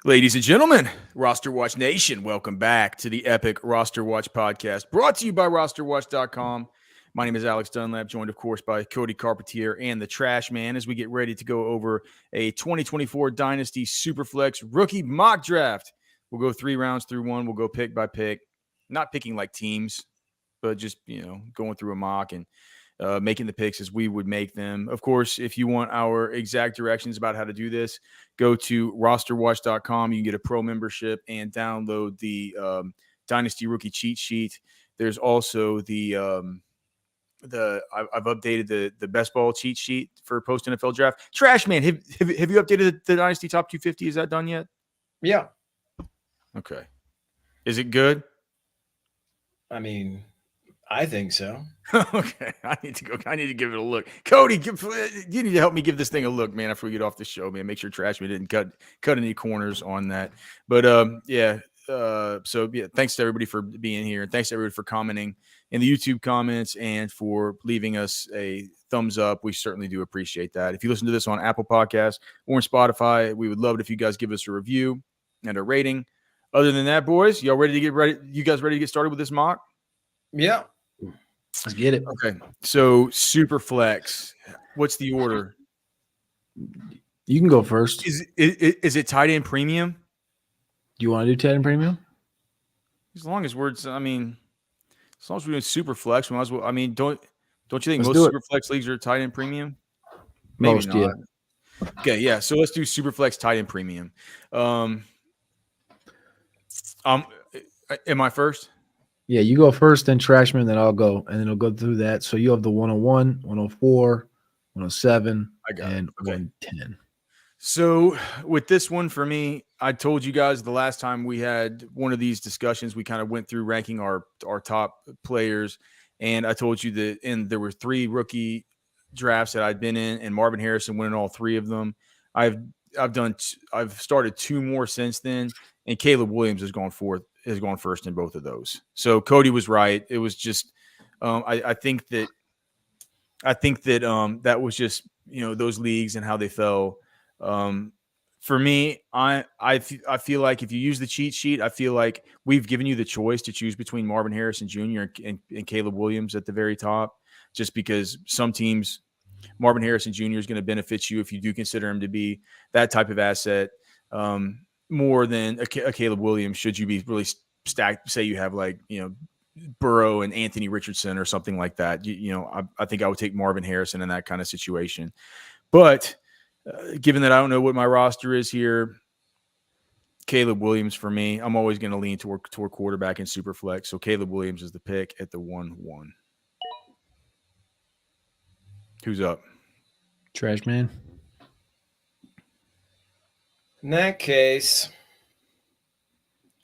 Ladies and gentlemen, Roster Watch Nation, welcome back to the epic Roster Watch podcast brought to you by RosterWatch.com. My name is Alex Dunlap, joined, of course, by Cody Carpentier and the Trashman as we get ready to go over a 2024 Dynasty Superflex rookie mock draft. We'll go 3 rounds through one. We'll go pick by pick, not picking like teams, but just, going through a mock and making the picks as we would make them. Of course, if you want our exact directions about how to do this, go to rosterwatch.com. You can get a pro membership and download the Dynasty rookie cheat sheet. There's also I've updated the best ball cheat sheet for post NFL draft. Trashman, have you updated the Dynasty top 250? Is that done yet? Yeah. Okay. Is it good? I mean, I think so. Okay, I need to give it a look. Cody, you need to help me give this thing a look, man. After we get off the show, man, make sure Trashman didn't cut any corners on that. But thanks to everybody for being here, and thanks to everybody for commenting in the YouTube comments and for leaving us a thumbs up. We certainly do appreciate that. If you listen to this on Apple Podcasts or on Spotify, we would love it if you guys give us a review and a rating. Other than that, boys, y'all ready to get ready? You guys ready to get started with this mock? Yeah. Let's get it. Okay. So Superflex, what's the order? You can go first. Is it tight end premium? Do you want to do tight end premium? As long as we're doing Superflex, we might as well. I mean, don't you think Let's most do it. Superflex leagues are tight end premium? Maybe Most, not. yeah. Okay, yeah. So let's do Superflex tight end premium. Am I first? Yeah, you go first, then Trashman, then I'll go, and then it'll go through that. So you have the 101, 104, 107, and 110. So with this one for me, I told you guys the last time we had one of these discussions, we kind of went through ranking our top players, and I told you that there were 3 rookie drafts that I'd been in, and Marvin Harrison winning all 3 of them. I've started 2 more since then, and Caleb Williams has gone first in both of those. So Cody was right. It was just I think that that was just those leagues and how they fell. For me, I feel like if you use the cheat sheet, I feel like we've given you the choice to choose between Marvin Harrison Jr. and Caleb Williams at the very top, just because some teams, Marvin Harrison Jr. is going to benefit you if you do consider him to be that type of asset more than a Caleb Williams. Should you be really stacked, say you have Burrow and Anthony Richardson or something like that, I think I would take Marvin Harrison in that kind of situation. But given that I don't know what my roster is here, Caleb Williams for me. I'm always going to lean toward quarterback in Superflex. So Caleb Williams is the pick at the 1-1. Who's up? Trashman. In that case,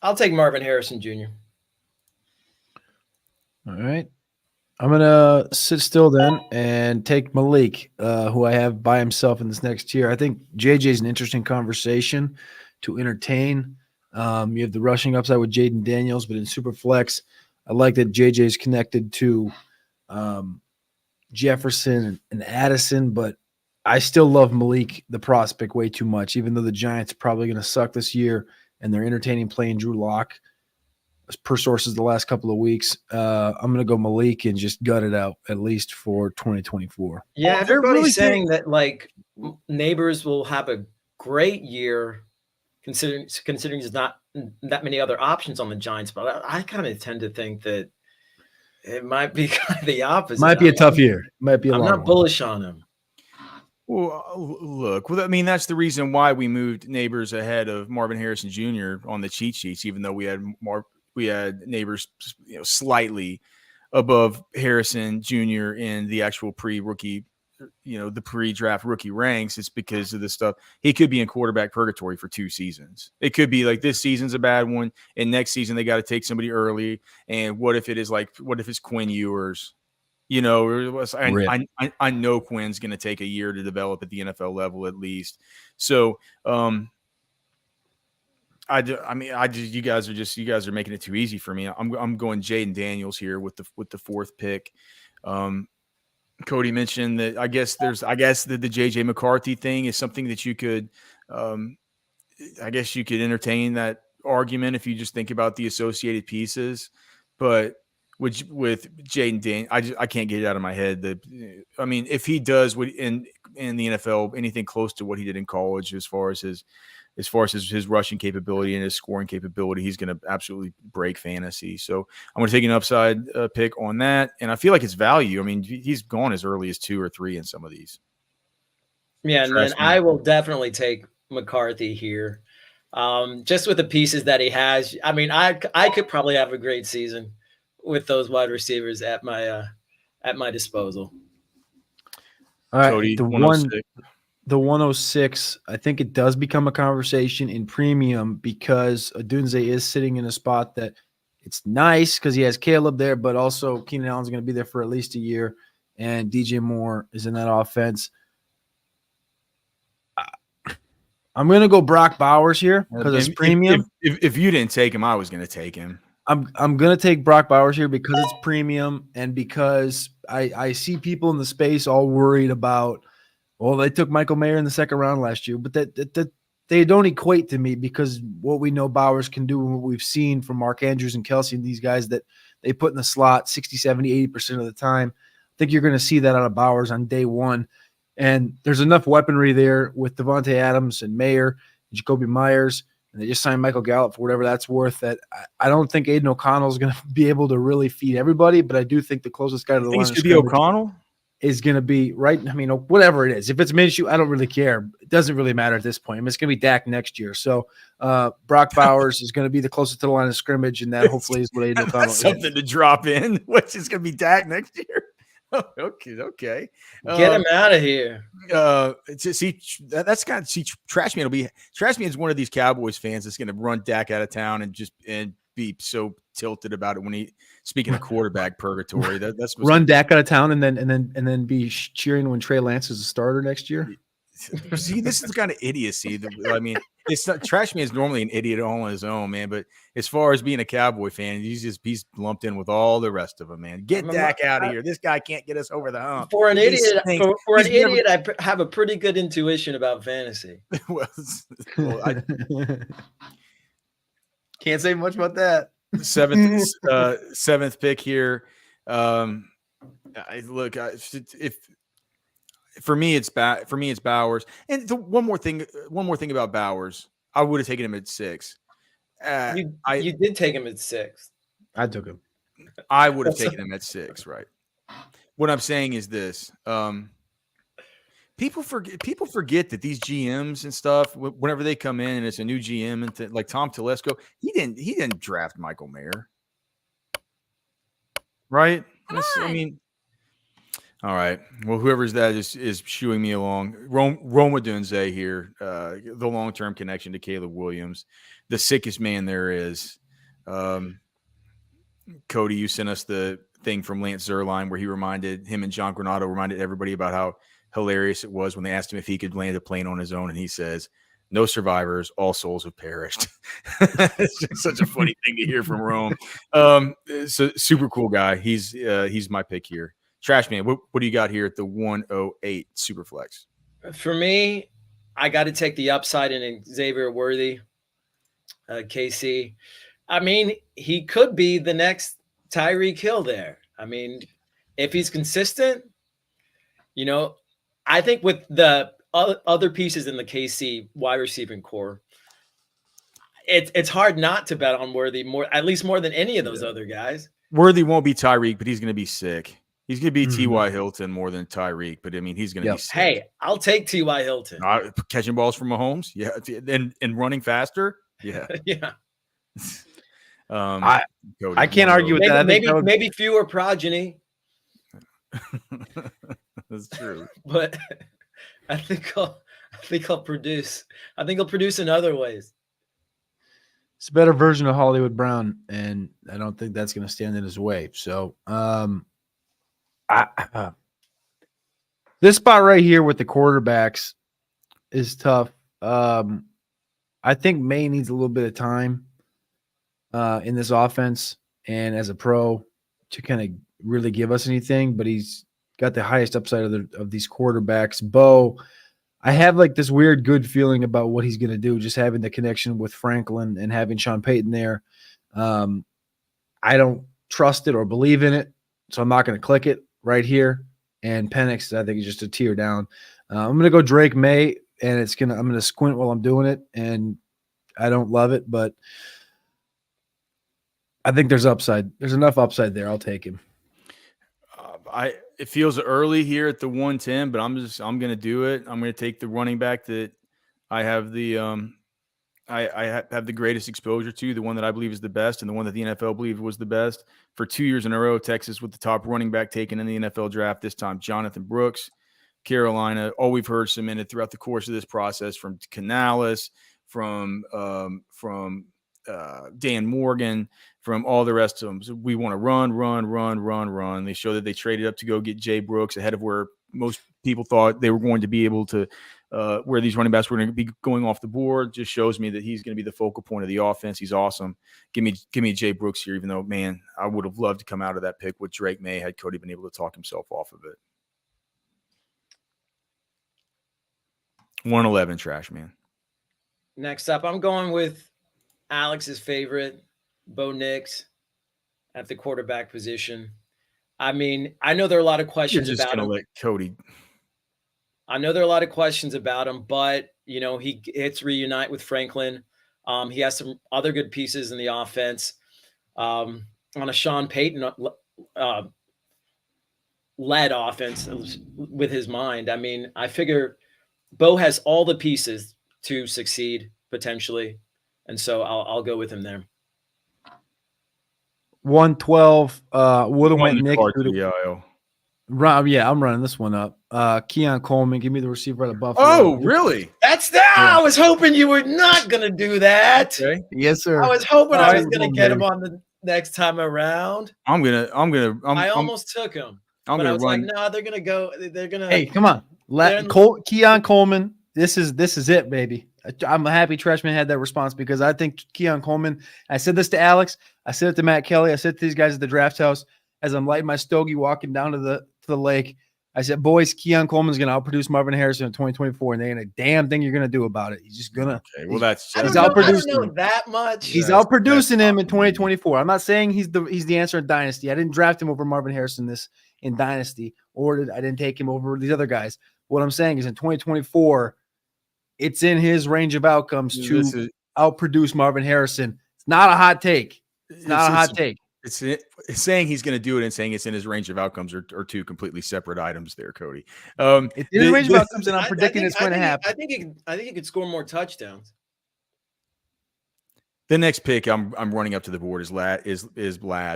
I'll take Marvin Harrison Jr. All right. I'm going to sit still then and take Malik, who I have by himself in this next tier. I think JJ is an interesting conversation to entertain. You have the rushing upside with Jaden Daniels, but in Superflex, I like that JJ is connected to Jefferson and Addison, but I still love Malik, the prospect, way too much, even though the Giants are probably going to suck this year and they're entertaining playing Drew Lock per sources the last couple of weeks. I'm going to go Malik and just gut it out, at least for 2024. Yeah, everybody's saying that Neighbors will have a great year considering there's not that many other options on the Giants, but I kind of tend to think that it might be kind of the opposite. Might be a tough year. Might be. I'm not bullish on him. Well, look. Well, I mean, that's the reason why we moved Neighbors ahead of Marvin Harrison Jr. on the cheat sheets, even though we had Neighbors, slightly above Harrison Jr. in the actual pre-rookie, the pre-draft rookie ranks. It's because of this stuff. He could be in quarterback purgatory for 2 seasons. It could be like this season's a bad one, and next season they got to take somebody early. And what if it's Quinn Ewers? I know Quinn's going to take a year to develop at the NFL level at least. So, you guys are making it too easy for me. I'm going Jaden Daniels here with the 4th pick. Cody mentioned that I guess the JJ McCarthy thing is something that you could I guess you could entertain that argument if you just think about the associated pieces, but with Jaden Daniels, I can't get it out of my head. I mean, if he does what in the NFL, anything close to what he did in college, as far as his rushing capability and his scoring capability, he's going to absolutely break fantasy. So I'm going to take an upside pick on that, and I feel like it's value. I mean, he's gone as early as 2 or 3 in some of these. Yeah, and then I will definitely take McCarthy here. Just with the pieces that he has. I mean, I could probably have a great season with those wide receivers at my disposal. All right, Cody, the 106, I think it does become a conversation in premium because Odunze is sitting in a spot that it's nice because he has Caleb there, but also Keenan Allen's going to be there for at least a year, and DJ Moore is in that offense. I'm going to go Brock Bowers here because it's premium. If you didn't take him, I was going to take him. I'm going to take Brock Bowers here because it's premium and because I see people in the space all worried about, well, they took Michael Mayer in the second round last year, but that they don't equate to me because what we know Bowers can do and what we've seen from Mark Andrews and Kelsey and these guys that they put in the slot 60, 70, 80% of the time. I think you're going to see that out of Bowers on day one. And there's enough weaponry there with Devontae Adams and Mayer and Jacoby Myers. And they just signed Michael Gallup for whatever that's worth. That I don't think Aiden O'Connell is going to be able to really feed everybody, but I do think the closest guy to the line should be O'Connell is going to be right. I mean, whatever it is, if it's Minshew, I don't really care. It doesn't really matter at this point. I mean, it's going to be Dak next year. So Brock Bowers is going to be the closest to the line of scrimmage, and that hopefully is what Aiden O'Connell is. Something to drop in, which is going to be Dak next year. Okay. Get him out of here. Trashman will be. Trashman is one of these Cowboys fans that's going to run Dak out of town and be so tilted about it when he speaking of quarterback purgatory. That's run Dak out of town and then be cheering when Trey Lance is a starter next year. See, this is kind of idiocy. I mean, it's not Trashman is normally an idiot all on his own, man. But as far as being a Cowboy fan, he's lumped in with all the rest of them, man. Get Dak out of here. This guy can't get us over the hump. For an idiot, I have a pretty good intuition about fantasy. Can't say much about that. Seventh pick here. For me, it's Bowers. And one more thing about Bowers, I would have taken him at 6. You did take him at 6. I took him. I would have taken him at 6, right? What I'm saying is this: people forget that these GMs and stuff, whenever they come in and it's a new GM and like Tom Telesco, he didn't draft Michael Mayer, right? I mean. All right. Well, whoever's that is shooing me along. Roma Dunze here, the long-term connection to Caleb Williams, the sickest man there is. Cody, you sent us the thing from Lance Zierlein where him and John Granato reminded everybody about how hilarious it was when they asked him if he could land a plane on his own, and he says, "No survivors, all souls have perished." It's just such a funny thing to hear from Rome. So super cool guy. He's my pick here. Trashman, what do you got here at the 108 Superflex? For me, I got to take the upside in Xavier Worthy, KC. I mean, he could be the next Tyreek Hill there. I mean, if he's consistent, I think with the other pieces in the KC wide receiving core, it's hard not to bet on Worthy at least more than any of those other guys. Worthy won't be Tyreek, but he's going to be sick. He's going to be T.Y. Hilton more than Tyreek, but I mean, he's going to be sick. Hey, I'll take T.Y. Hilton. Catching balls from Mahomes, yeah, and running faster, yeah, yeah. Cody, I can't argue with that. Maybe fewer progeny. That's true, but I think I'll produce. I think he'll produce in other ways. It's a better version of Hollywood Brown, and I don't think that's going to stand in his way. So, this spot right here with the quarterbacks is tough. I think May needs a little bit of time in this offense and as a pro to kind of really give us anything, but he's got the highest upside of these quarterbacks. Bo, I have like this weird good feeling about what he's going to do, just having the connection with Franklin and having Sean Payton there. I don't trust it or believe in it, so I'm not going to click it right here. And Penix, I think, is just a tier down. I'm going to go Drake May, and I'm going to squint while I'm doing it, and I don't love it, but I think there's upside. There's enough upside there. I'll take him. It feels early here at the 110, but I'm going to do it. I'm going to take the running back that I have the I have the greatest exposure to, the one that I believe is the best, and the one that the NFL believed was the best for 2 years in a row. Texas with the top running back taken in the NFL draft this time, Jonathan Brooks. Carolina, all we've heard cemented throughout the course of this process from Canales, from Dan Morgan, from all the rest of them. So we want to run. They show that they traded up to go get Jay Brooks ahead of where most people thought they were going to be able to, where these running backs were going to be going off the board. Just shows me that he's going to be the focal point of the offense. He's awesome. Give me Jay Brooks here, even though, man, I would have loved to come out of that pick with Drake May had Cody been able to talk himself off of it. 111 Trashman. Next up, I'm going with Alex's favorite, Bo Nix, at the quarterback position. I mean, I know there are a lot of questions You're just about him. let Cody. I know there are a lot of questions about him, but he gets reunite with Franklin. He has some other good pieces in the offense. On a Sean Payton led offense with his mind. I mean, I figure Bo has all the pieces to succeed potentially, and so I'll go with him there. 112. Would have went Nick. Yeah, I'm running this one up. Keon Coleman, give me the receiver out of Buffalo. Oh, really? That's that. Yeah. I was hoping you were not going to do that. Okay. Yes, sir. I was hoping I was going to get him on the next time around. I almost took him. I'm but I gonna was run. like, no, they're gonna go. They're gonna. Hey, come on, Keon Coleman. This is it, baby. I'm happy Trashman had that response because I think Keon Coleman. I said this to Alex. I said it to Matt Kelly. I said to these guys at the draft house as I'm lighting my stogie, walking down to the lake. I said, boys, Keon Coleman's going to outproduce Marvin Harrison in 2024, and there ain't a damn thing you're going to do about it. He's just going to. Okay, well, he's outproducing him that much. He's outproducing him in 2024. I'm not saying he's the answer in Dynasty. I didn't draft him over Marvin Harrison in Dynasty, or I didn't take him over these other guys. What I'm saying is in 2024, it's in his range of outcomes to outproduce Marvin Harrison. It's not a hot take. It's not a hot take. It's saying he's going to do it and saying it's in his range of outcomes are two completely separate items there, Cody. It's in his range of outcomes, and I'm predicting it's going to happen. I think he could score more touchdowns. The next pick I'm running up to the board is Lad.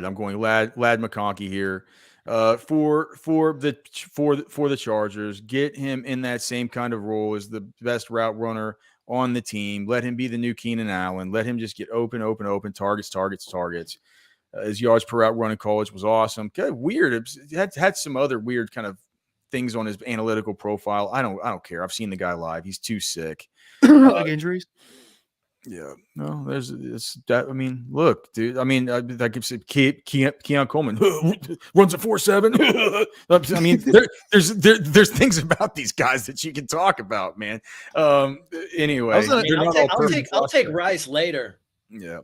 I'm going Lad McConkey here for the Chargers. Get him in that same kind of role as the best route runner on the team. Let him be the new Keenan Allen. Let him just get open, targets. His yards per route run in college was awesome. Kind of weird. It had some other weird kind of things on his analytical profile. I don't care. I've seen the guy live. He's too sick. Like injuries. Yeah, no, there's that. I mean, look, dude. I mean, I could say Keon Coleman runs a 4.7. I mean, there's things about these guys that you can talk about, man. Anyway, I'll take Rice later. Yeah.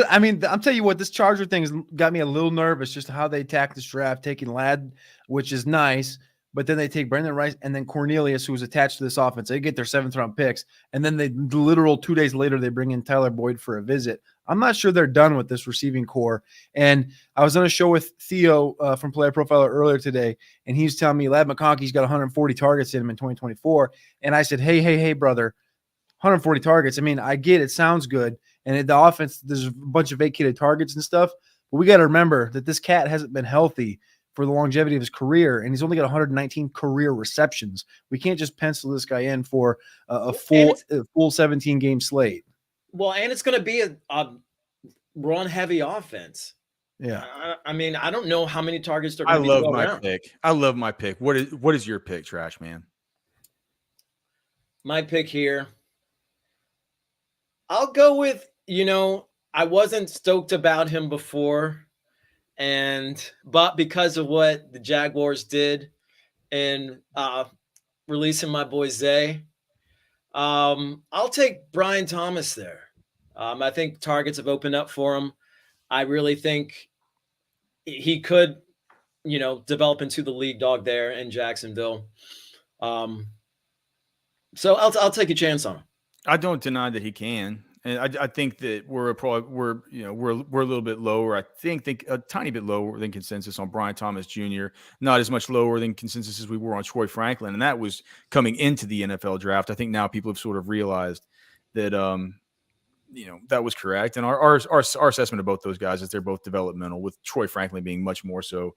I mean, I'm telling you what, this Charger thing has got me a little nervous just how they attack this draft, taking Ladd, which is nice, but then they take Brendan Rice and then Cornelius, who's attached to this offense. They get their 7th round picks, and then the literal 2 days later, they bring in Tyler Boyd for a visit. I'm not sure they're done with this receiving core. And I was on a show with Theo from Player Profiler earlier today, and he was telling me Ladd McConkey's got 140 targets in him in 2024. And I said, hey, brother, 140 targets. I mean, I get it. Sounds good. And the offense, there's a bunch of vacated targets and stuff. But we got to remember that this cat hasn't been healthy for the longevity of his career, and he's only got 119 career receptions. We can't just pencil this guy in for a full 17-game slate. Well, and it's going to be a run-heavy offense. Yeah. I mean, I don't know how many targets they're going to be going around. I love my pick. What is your pick, Trash Man? My pick here, I'll go with, I wasn't stoked about him before, but because of what the Jaguars did in releasing my boy Zay. I'll take Brian Thomas there. I think targets have opened up for him. I really think he could, develop into the league dog there in Jacksonville. So I'll take a chance on him. I don't deny that he can, and I think that we're a little bit lower. I think a tiny bit lower than consensus on Brian Thomas Jr. Not as much lower than consensus as we were on Troy Franklin, and that was coming into the NFL draft. I think now people have sort of realized that that was correct, and our assessment of both those guys is they're both developmental, with Troy Franklin being much more so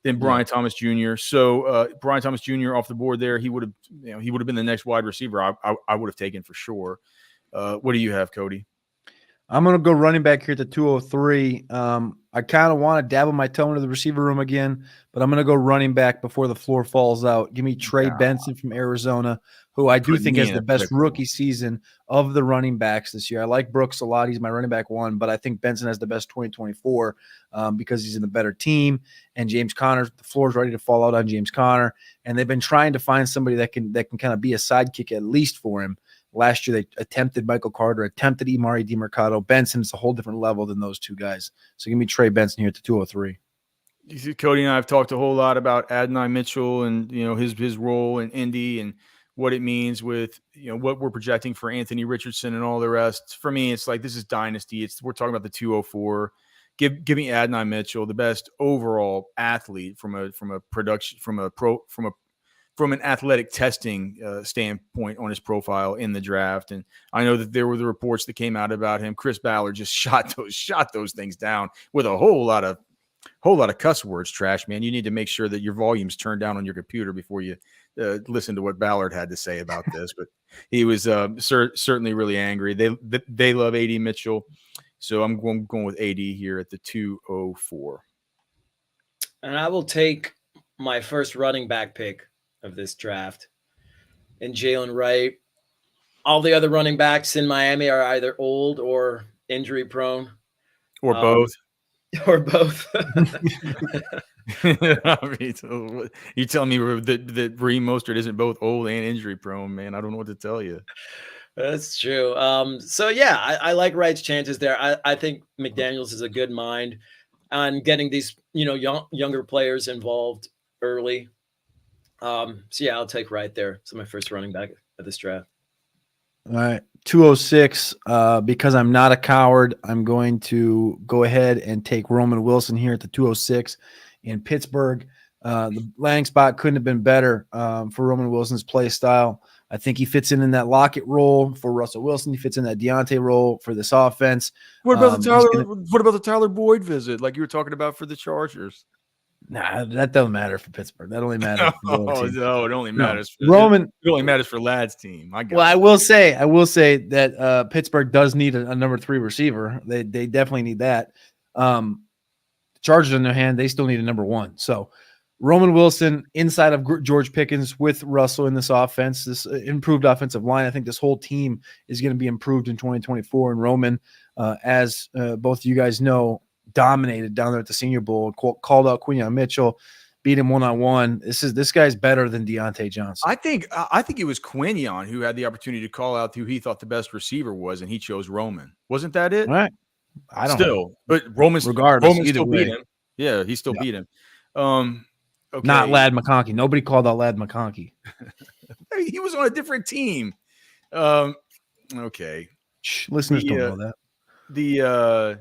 than Brian Thomas Jr. So Brian Thomas Jr. off the board there, he would have been the next wide receiver I would have taken for sure. What do you have, Cody? I'm going to go running back here at the 203. I kind of want to dabble my toe into the receiver room again, but I'm going to go running back before the floor falls out. Give me Trey Benson from Arizona, who I do think has the best rookie season of the running backs this year. I like Brooks a lot. He's my running back 1, but I think Benson has the best 2024 because he's in the better team. And James Conner, the floor is ready to fall out on James Conner. And they've been trying to find somebody that can kind of be a sidekick at least for him. Last year, they attempted Michael Carter, attempted Imari DiMercato. Benson is a whole different level than those two guys. So give me Trey Benson here at the 203. You see, Cody and I have talked a whole lot about Adonai Mitchell and his role in Indy and what it means with what we're projecting for Anthony Richardson and all the rest. For me, it's like this is Dynasty. We're talking about the 204. Give me Adonai Mitchell, the best overall athlete from an athletic testing standpoint on his profile in the draft. And I know that there were the reports that came out about him. Chris Ballard just shot those things down with a whole lot of cuss words. Trash man, you need to make sure that your volume's turned down on your computer before you listen to what Ballard had to say about this. But he was certainly really angry. They love AD Mitchell, so I'm going with AD here at the 204. And I will take my first running back pick of this draft and Jalen Wright. All the other running backs in Miami are either old or injury prone. Or both. Or both. You telling me that Raheem Mostert isn't both old and injury prone, man? I don't know what to tell you. That's true. So yeah, I like Wright's chances there. I think McDaniels is a good mind on getting these, younger players involved early. So yeah, I'll take Wright there. So my first running back of this draft. All right, 206. Because I'm not a coward, I'm going to go ahead and take Roman Wilson here at the 206 in Pittsburgh. The landing spot couldn't have been better for Roman Wilson's play style. I think he fits in that Lockett role for Russell Wilson. He fits in that Deontay role for this offense. What about the Tyler Boyd visit, like you were talking about for the Chargers? Nah, that doesn't matter for Pittsburgh. That only matters for no, it only matters. Roman. It only matters for Ladd's team. I will say that Pittsburgh does need a number 3 receiver. They definitely need that. Chargers, on their hand, they still need a number 1. So Roman Wilson inside of George Pickens with Russell in this offense, this improved offensive line. I think this whole team is going to be improved in 2024. And Roman, as both of you guys know, dominated down there at the Senior Bowl, called out Quinyon Mitchell, beat him one-on-one. This guy's better than Deontay Johnson. I think it was Quinyon who had the opportunity to call out who he thought the best receiver was, and he chose Roman. Wasn't that it? All right. I don't know. But Roman still beat him. Yeah, he still beat him. Okay. Not Ladd McConkey. Nobody called out Ladd McConkey. He was on a different team. Okay. Listeners don't know that.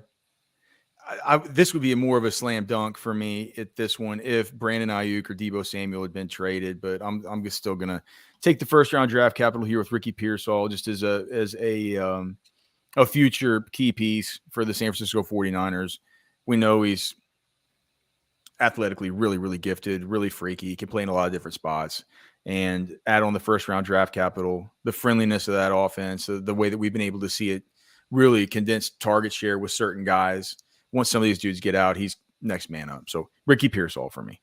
This would be more of a slam dunk for me at this one if Brandon Ayuk or Deebo Samuel had been traded, but I'm just still gonna take the first round draft capital here with Ricky Pearsall just as a future key piece for the San Francisco 49ers. We know he's athletically really, really gifted, really freaky. He can play in a lot of different spots. And add on the first round draft capital, the friendliness of that offense, the way that we've been able to see it really condensed target share with certain guys. Once some of these dudes get out, he's next man up. So Ricky Pearsall for me.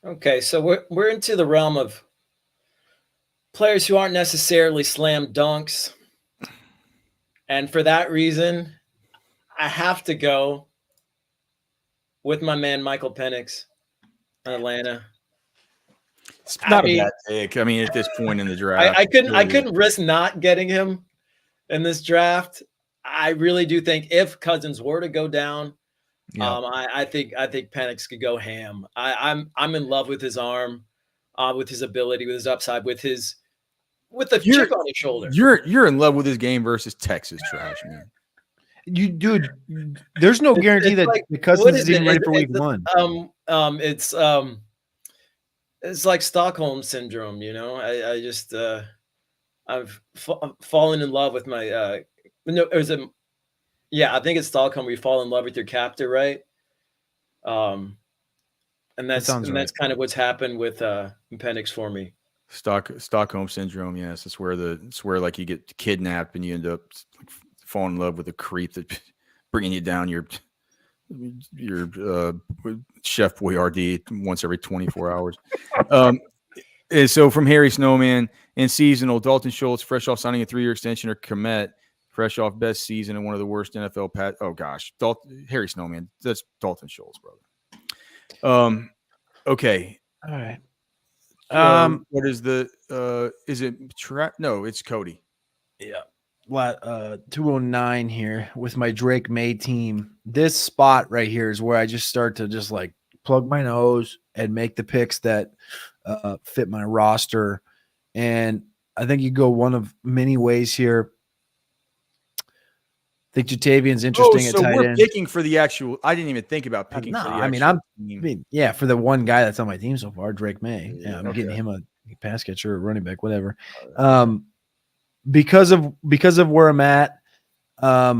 Okay, so we're into the realm of players who aren't necessarily slam dunks. And for that reason, I have to go with my man Michael Penix in Atlanta. It's not a bad take. I mean, at this point in the draft, I couldn't risk not getting him in this draft. I really do think if Cousins were to go down, I think Penix could go ham. I'm in love with his arm, with his ability, with his upside, with the chip on his shoulder. You're in love with his game versus Texas, Trashman. Dude, there's no guarantee that like, the Cousins is even ready for week one. It's like Stockholm syndrome, you know. I just I've fallen in love with my I think it's Stockholm where you fall in love with your captor, right? And that's kind of what's happened with Penix for me. Stockholm syndrome, yes. It's where like you get kidnapped and you end up falling in love with a creep that bringing you down your Chef Boyardee once every 24 hours. And so from Harry Snowman and seasonal, Dalton Schultz, fresh off signing a 3-year extension, or Komet, fresh off best season and one of the worst NFL Oh gosh, Harry Snowman. That's Dalton Schultz, brother. Okay. All right. What is is it no, it's Cody. Yeah. 209 here with my Drake May team. This spot right here is where I just start to just like plug my nose and make the picks that fit my roster. And I think you go one of many ways here. I think Jatavian's interesting at tight end. We're picking for the actual. I didn't even think about picking. No, for the I mean, for the one guy that's on my team so far, Drake May. Yeah, I'm getting him a pass catcher, or running back, whatever. Because of where I'm at, I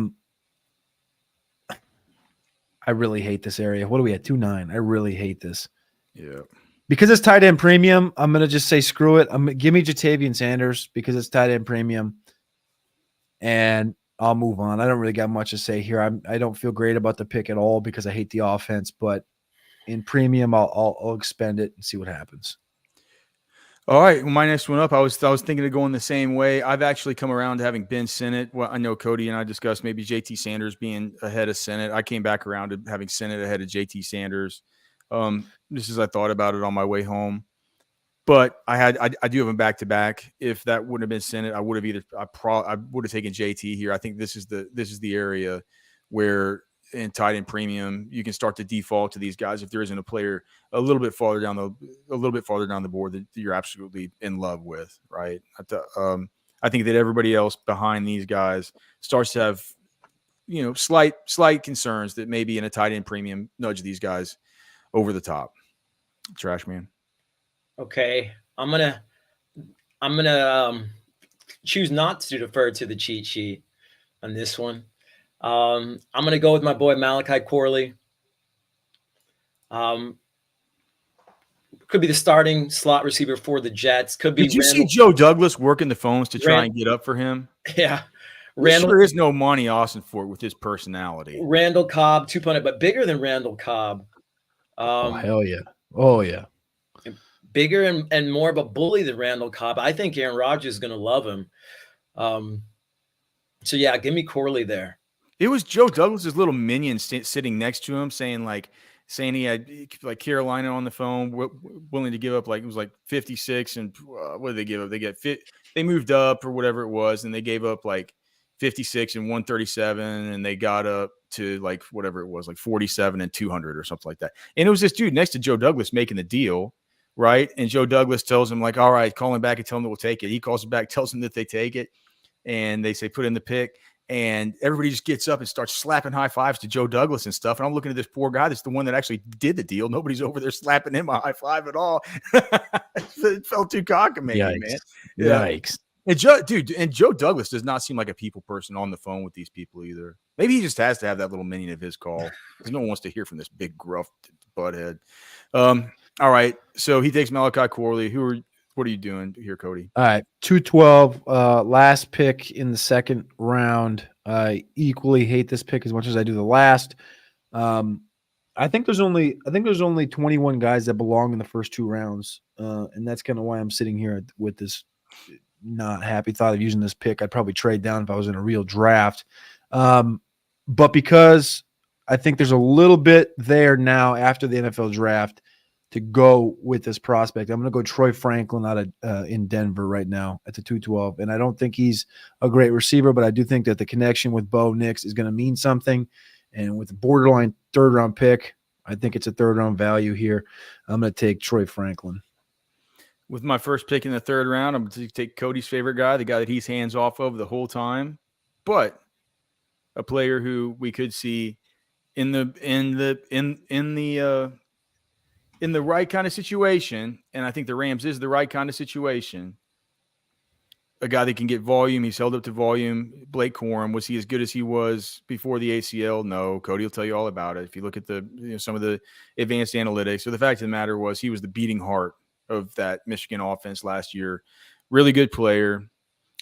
really hate this area. What are we at? 2-9. I really hate this. Yeah. Because it's tight end premium, I'm gonna just say screw it. Give me Jatavian Sanders because it's tight end premium, and I'll move on. I don't really got much to say here. I don't feel great about the pick at all because I hate the offense, but in premium, I'll expend it and see what happens. All right. Well, my next one up, I was thinking of going the same way. I've actually come around to having Ben Sinnott. Well, I know Cody and I discussed maybe JT Sanders being ahead of Sinnott. I came back around to having Sinnott ahead of JT Sanders. Just as I thought about it on my way home. But I do have him back to back. If that wouldn't have been Sinnott, I would have taken JT here. I think this is the area where in tight end premium you can start to default to these guys if there isn't a player a little bit farther down the board that you're absolutely in love with, right? I think that everybody else behind these guys starts to have slight concerns that maybe in a tight end premium nudge these guys over the top. Trashman. Okay, I'm gonna choose not to defer to the cheat sheet on this one. I'm gonna go with my boy Malachi Corley. Could be the starting slot receiver for the Jets. Could be. Did you see Joe Douglas working the phones to try and get up for him? Yeah, There is no Monty Austin for it with his personality. Randall Cobb 2.0, but bigger than Randall Cobb. Oh hell yeah! Oh yeah. Bigger and more of a bully than Randall Cobb. I think Aaron Rodgers is going to love him. So, yeah, give me Corley there. It was Joe Douglas's little minion sitting next to him saying he had like Carolina on the phone, willing to give up it was like 56. And what did they give up? They moved up or whatever it was, and they gave up like 56 and 137, and they got up to like whatever it was, like 47 and 200 or something like that. And it was this dude next to Joe Douglas making the deal. Right. And Joe Douglas tells him, like, all right, call him back and tell him that we'll take it. He calls him back, tells him that they take it. And they say, put in the pick. And everybody just gets up and starts slapping high fives to Joe Douglas and stuff. And I'm looking at this poor guy that's the one that actually did the deal. Nobody's over there slapping him a high five at all. It felt too cockamamie, man. Yikes. And Joe Douglas does not seem like a people person on the phone with these people either. Maybe he just has to have that little minion of his call because no one wants to hear from this big gruff butthead. All right, so he takes Malachi Corley. What are you doing here, Cody? All right, 212, last pick in the second round. I equally hate this pick as much as I do the last. I think there's only 21 guys that belong in the first two rounds, and that's kind of why I'm sitting here with this not happy thought of using this pick. I'd probably trade down if I was in a real draft, but because I think there's a little bit there now after the NFL draft to go with this prospect. I'm going to go Troy Franklin out of in Denver right now at the 212. And I don't think he's a great receiver, but I do think that the connection with Bo Nix is going to mean something. And with the borderline 3rd-round pick, I think it's a 3rd-round value here. I'm going to take Troy Franklin. With my first pick in the 3rd round, I'm going to take Cody's favorite guy, the guy that he's hands off of the whole time, but a player who we could see in the right kind of situation, and I think the Rams is the right kind of situation. A guy that can get volume. He's held up to volume. Blake Corum, was he as good as he was before the ACL? No. Cody will tell you all about it. If you look at some of the advanced analytics. So the fact of the matter was he was the beating heart of that Michigan offense last year. Really good player.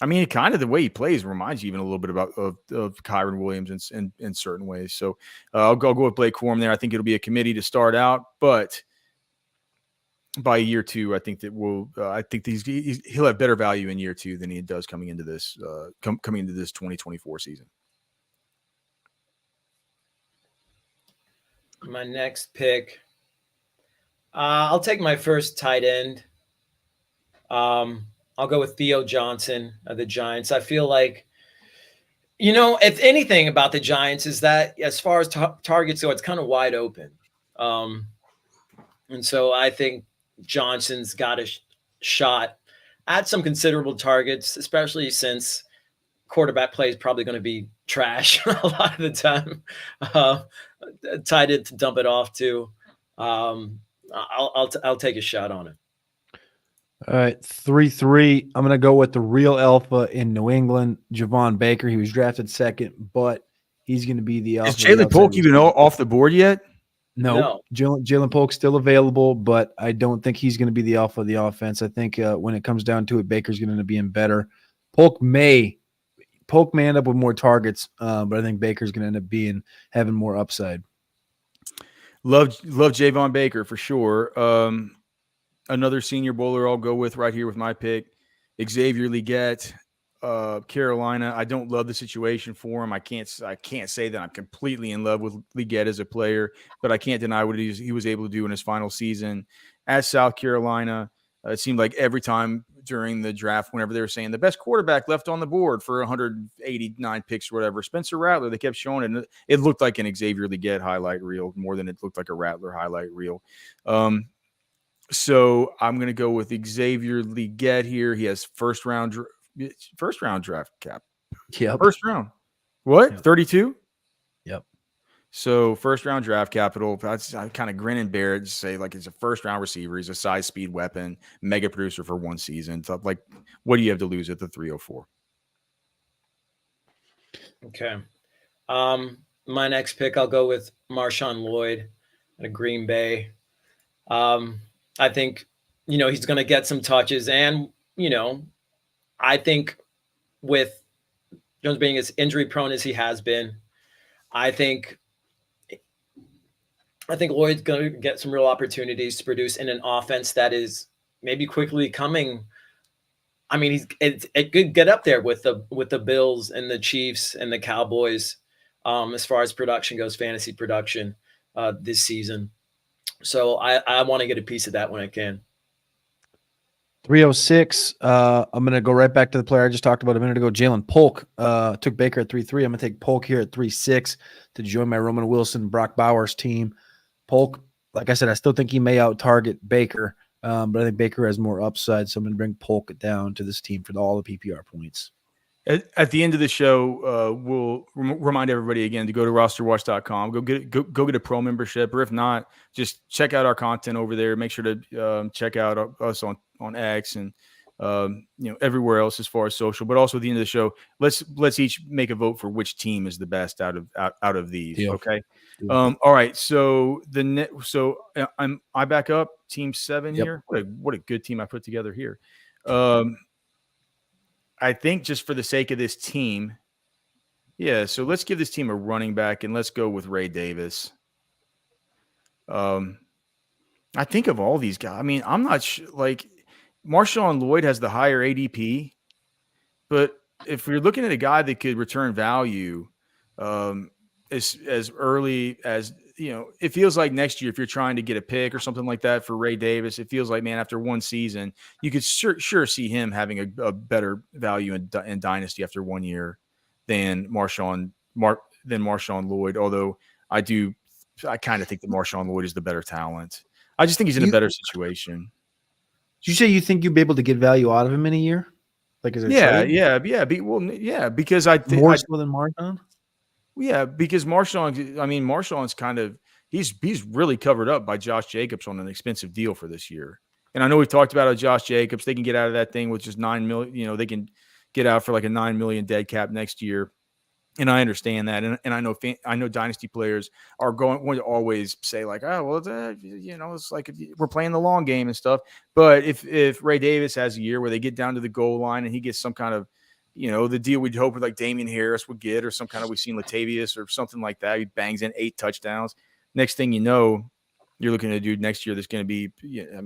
I mean, kind of the way he plays reminds you even a little bit about of Kyron Williams in certain ways. So I'll go with Blake Corum there. I think it'll be a committee to start out, but by year 2, I think that he'll have better value in year 2 than he does coming into this 2024 season. My next pick, I'll take my first tight end. I'll go with Theo Johnson of the Giants. I feel like, if anything about the Giants is that as far as targets go, it's kind of wide open. And so I think Johnson's got a shot at some considerable targets, especially since quarterback play is probably going to be trash a lot of the time. Tight end to dump it off to. I'll take a shot on it. All right, 3-3. I'm going to go with the real alpha in New England, Javon Baker. He was drafted 2nd, but he's going to be the alpha. Is Jalen Polk even off the board yet? No. Jalen Polk's still available, but I don't think he's going to be the alpha of the offense. I think when it comes down to it, Baker's going to be in better. Polk may end up with more targets, but I think Baker's going to end up having more upside. Love Javon Baker for sure. Another Senior Bowler I'll go with right here with my pick, Xavier Legette, Carolina. I don't love the situation for him. I can't say that I'm completely in love with Legette as a player, but I can't deny what he was able to do in his final season at South Carolina. It seemed like every time during the draft, whenever they were saying the best quarterback left on the board for 189 picks or whatever, Spencer Rattler, they kept showing it. And it looked like an Xavier Legette highlight reel more than it looked like a Rattler highlight reel. So I'm going to go with Xavier Legette here. He has first round draft cap. Yep. First round. What? Yep. 32? Yep. So first round draft capital. I kind of grin and bear it to say like it's a first round receiver. He's a size speed weapon, mega producer for one season. So like, what do you have to lose at the 304? Okay. My next pick, I'll go with Marshawn Lloyd at Green Bay. I think, he's going to get some touches. And, I think with Jones being as injury prone as he has been, I think Lloyd's going to get some real opportunities to produce in an offense that is maybe quickly coming. I mean, it could get up there with the Bills and the Chiefs and the Cowboys as far as production goes, fantasy production this season. So I want to get a piece of that when I can. 306. I'm going to go right back to the player I just talked about a minute ago. Jalen Polk took Baker at 3-3. I'm going to take Polk here at 3-6 to join my Roman Wilson, Brock Bowers team. Polk, like I said, I still think he may out-target Baker, but I think Baker has more upside, so I'm going to bring Polk down to this team for all the PPR points. At the end of the show, we'll remind everybody again to go to RosterWatch.com. Go get a pro membership, or if not, just check out our content over there. Make sure to check out us on X and everywhere else as far as social. But also at the end of the show, let's each make a vote for which team is the best out of these. Deal. Okay. Deal. All right. So I back up team 7 here. What a good team I put together here. I think just for the sake of this team, so let's give this team a running back and let's go with Ray Davis. I think of all these guys. I mean, I'm not like Marshawn Lloyd has the higher ADP, but if you're looking at a guy that could return value as early as it feels like next year, if you're trying to get a pick or something like that for Ray Davis, it feels like, man, after one season, you could sure see him having a better value in Dynasty after 1 year than Marshawn Lloyd. Although I kind of think that Marshawn Lloyd is the better talent. I just think he's in a better situation. Did you say you think you'd be able to get value out of him in a year? Like, is it because I think more so than Marshawn. Yeah, because Marshawn's kind of he's really covered up by Josh Jacobs on an expensive deal for this year. And I know we've talked about Josh Jacobs. They can get out of that thing with just $9 million. They can get out for like a $9 million dead cap next year. And I understand that. And I know Dynasty players are going to always say like, oh, well, it's like we're playing the long game and stuff. But if Ray Davis has a year where they get down to the goal line and he gets some kind of, the deal we'd hope with like Damian Harris would get, or some kind of, we've seen Latavius or something like that. He bangs in 8 touchdowns. Next thing you know, you're looking at a dude next year that's going to be,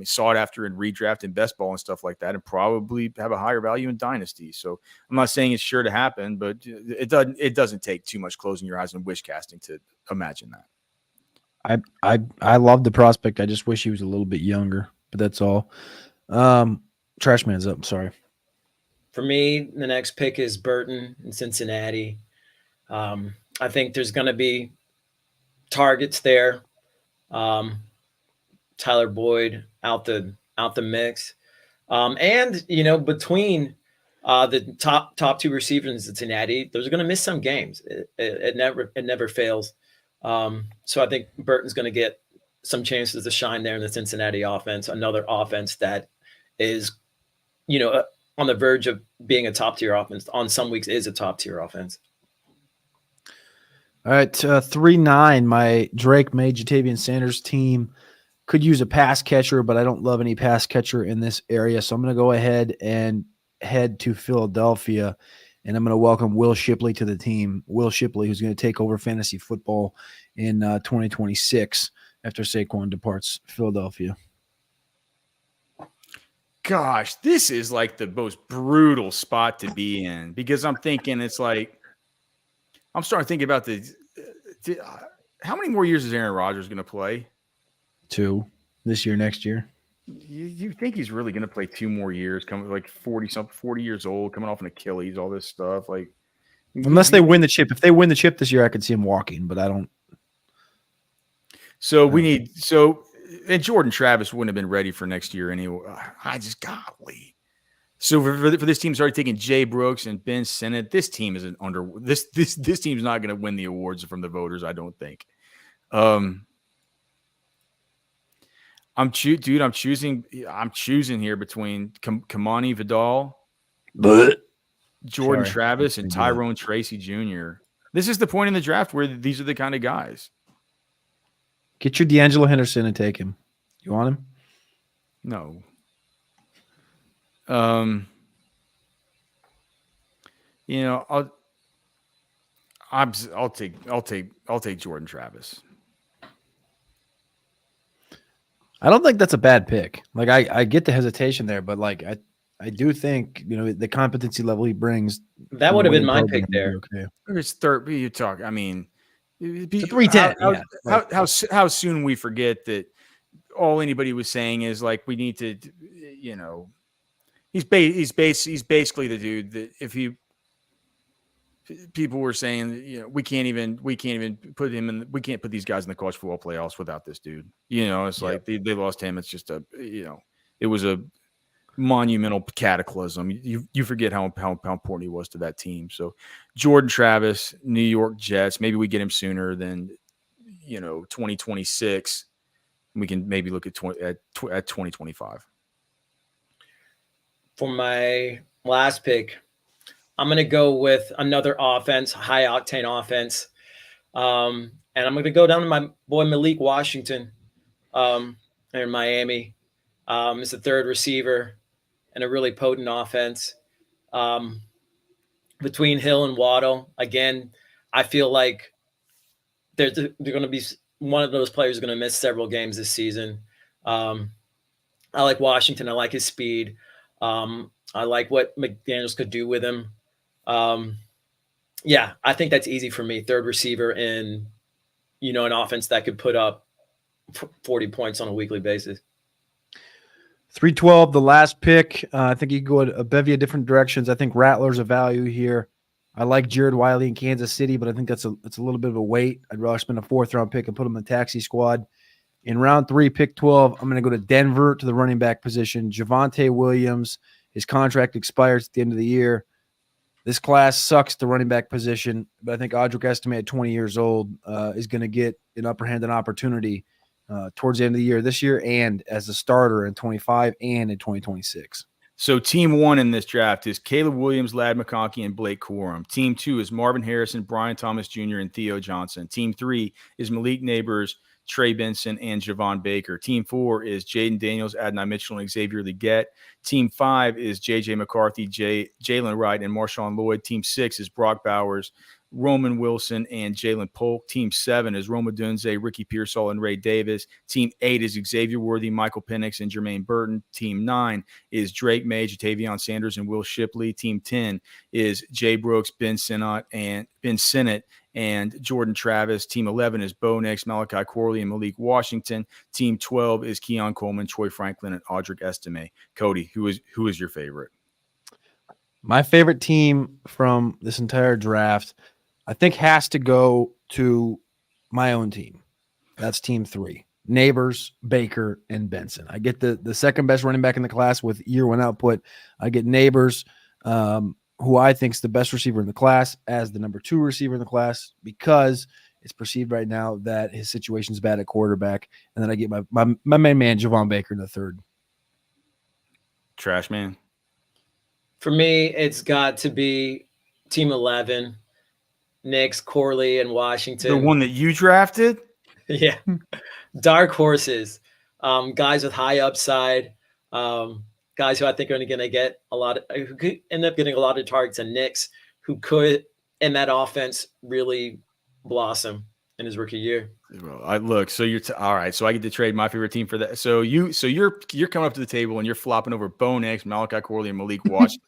sought after in redraft and best ball and stuff like that, and probably have a higher value in Dynasty. So I'm not saying it's sure to happen, but it doesn't take too much closing your eyes and wish casting to imagine that. I love the prospect. I just wish he was a little bit younger, but that's all. Trashman's up. Sorry. For me, the next pick is Burton in Cincinnati. I think there's going to be targets there. Tyler Boyd out the mix. And between the top 2 receivers in Cincinnati, those are going to miss some games. It never fails. So I think Burton's going to get some chances to shine there in the Cincinnati offense, another offense that is, on the verge of being a top tier offense. On some weeks is a top tier offense. All right, 3-9. My Drake May Jatavian Sanders team could use a pass catcher, but I don't love any pass catcher in this area. So I'm going to go ahead and head to Philadelphia, and I'm going to welcome Will Shipley to the team. Will Shipley, who's going to take over fantasy football in 2026 after Saquon departs Philadelphia. Gosh, this is like the most brutal spot to be in, because I'm thinking I'm starting to think about how many more years is Aaron Rodgers going to play? 2 this year, next year. You think he's really going to play 2 more years, coming like 40 years old, coming off an Achilles, all this stuff? Like, unless they win the chip. If they win the chip this year, I could see him walking, but I don't. So and Jordan Travis wouldn't have been ready for next year anyway. Golly. So for this team, started taking Jay Brooks and Ben Sinnott. This team isn't this team's not going to win the awards from the voters, I don't think. I'm choosing here between Kamani Vidal, Jordan Travis, and Tyrone Tracy Jr. This is the point in the draft where these are the kind of guys. Get your D'Angelo Henderson and take him. You want him? No. I'll take Jordan Travis. I don't think that's a bad pick. Like, I get the hesitation there, but like I do think the competency level he brings. That would have been my pick there. Okay. It's third. You talk. I mean, 310. How soon we forget that all anybody was saying is like we need to, he's basically the dude that if people were saying we can't even put him in, we can't put these guys in the college football playoffs without this dude. It's like they lost him. It's just it was a monumental cataclysm. You forget how important he was to that team. So Jordan Travis, New York Jets. Maybe we get him sooner than 2026. We can maybe look at 2025. For my last pick, I'm going to go with another offense, high octane offense. And I'm going to go down to my boy Malik Washington in Miami. It's the third receiver and a really potent offense. Between Hill and Waddle, again, I feel like they're going to be one of those players going to miss several games this season. I like Washington. I like his speed. I like what McDaniels could do with him. I think that's easy for me. Third receiver in an offense that could put up 40 points on a weekly basis. 312, the last pick. I think you can go a bevy of different directions. I think Rattler's a value here. I like Jared Wiley in Kansas City, but I think it's a little bit of a wait. I'd rather spend a 4th-round pick and put him in the taxi squad. In round 3, pick 12, I'm going to go to Denver to the running back position. Javonte Williams, his contract expires at the end of the year. This class sucks the running back position, but I think Audric Estime at 20 years old is going to get an upper hand and opportunity towards the end of the year this year and as a starter in 25 and in 2026. So team 1 in this draft is Caleb Williams, Ladd McConkey, and Blake Corum. Team 2 is Marvin Harrison, Brian Thomas Jr., and Theo Johnson. Team 3 is Malik Neighbors, Trey Benson, and Javon Baker. Team 4 is Jaden Daniels, Adonai Mitchell, and Xavier Leggett. Team 5 is J.J. McCarthy, Jalen Wright, and Marshawn Lloyd. Team 6 is Brock Bowers, Roman Wilson, and Jalen Polk. Team 7 is Roma Dunze, Ricky Pearsall, and Ray Davis. Team 8 is Xavier Worthy, Michael Penix, and Jermaine Burton. Team 9 is Drake May, Jatavion Sanders, and Will Shipley. Team 10 is Jay Brooks, Ben Sinnott, and Jordan Travis. Team 11 is Bo Nix, Malachi Corley, and Malik Washington. Team 12 is Keon Coleman, Troy Franklin, and Audric Estime. Cody, who is your favorite? My favorite team from this entire draft, I think, has to go to my own team. That's team 3. Neighbors, Baker, and Benson. I get the second best running back in the class with year 1 output. I get Neighbors, who I think is the best receiver in the class, as the number 2 receiver in the class, because it's perceived right now that his situation is bad at quarterback. And then I get my main man, Javon Baker, in the 3rd. Trashman. For me, it's got to be team 11, Nix, Corley, and Washington. The one that you drafted? Yeah. Dark horses, guys with high upside, guys who I think are going to get who could end up getting a lot of targets, and Nix, who could, in that offense, really blossom in his rookie year. Look, so you're all right. So I get to trade my favorite team for that. So you're coming up to the table and you're flopping over Bo Nix, Malachi Corley, and Malik Washington.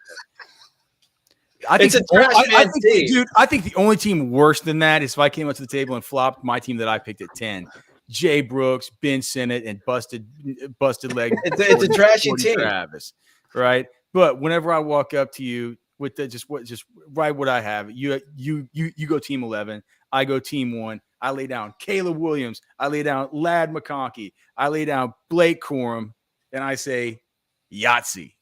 I think the only team worse than that is if I came up to the table and flopped my team that I picked at 10. Jay Brooks, Ben Sinnott, and busted leg. It's a trashy team, Travis, right? But whenever I walk up to you with just write what I have, you go team 11, I go team 1. I lay down Caleb Williams, I lay down Ladd McConkey, I lay down Blake Corum, and I say Yahtzee.